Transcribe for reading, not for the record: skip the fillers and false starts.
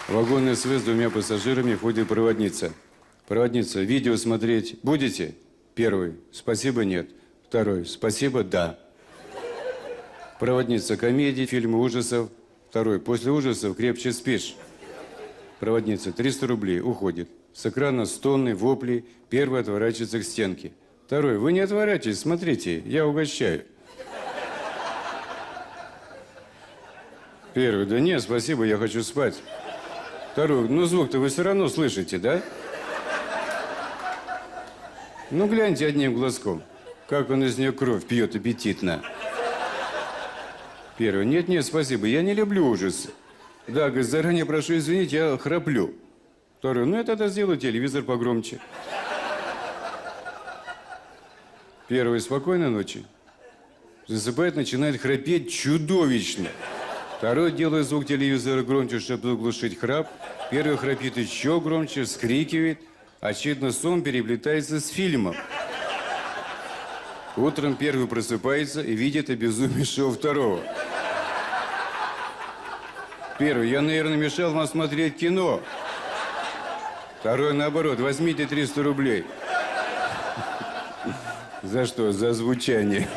Вагон СВ с 2 пассажирами входит проводница. Проводница, видео смотреть будете? Первый, спасибо, нет. Второй, спасибо, да. Проводница, комедии, фильмы ужасов. Второй, после ужасов крепче спишь. Проводница, 300 рублей, уходит. С экрана стоны, вопли. Первый отворачивается к стенке. Второй, вы не отворачивайтесь, смотрите, я угощаю. Первый, да нет, спасибо, я хочу спать. Второй, ну звук-то вы все равно слышите, да? Ну гляньте одним глазком, как он из нее кровь пьет аппетитно. Первый, нет, спасибо, я не люблю ужасы. Да, говорит, заранее прошу извинить, я храплю. Второй, ну я тогда сделаю телевизор погромче. Первый, спокойной ночи. Засыпает, начинает храпеть чудовищно. Второй делает звук телевизора громче, чтобы заглушить храп. Первый храпит еще громче, вскрикивает. Очевидно, сон переплетается с фильмом. Утром первый просыпается и видит обезумевшего второго. Первый, я, наверное, мешал вам смотреть кино. Второй, наоборот, возьмите 300 рублей. За что? За звучание.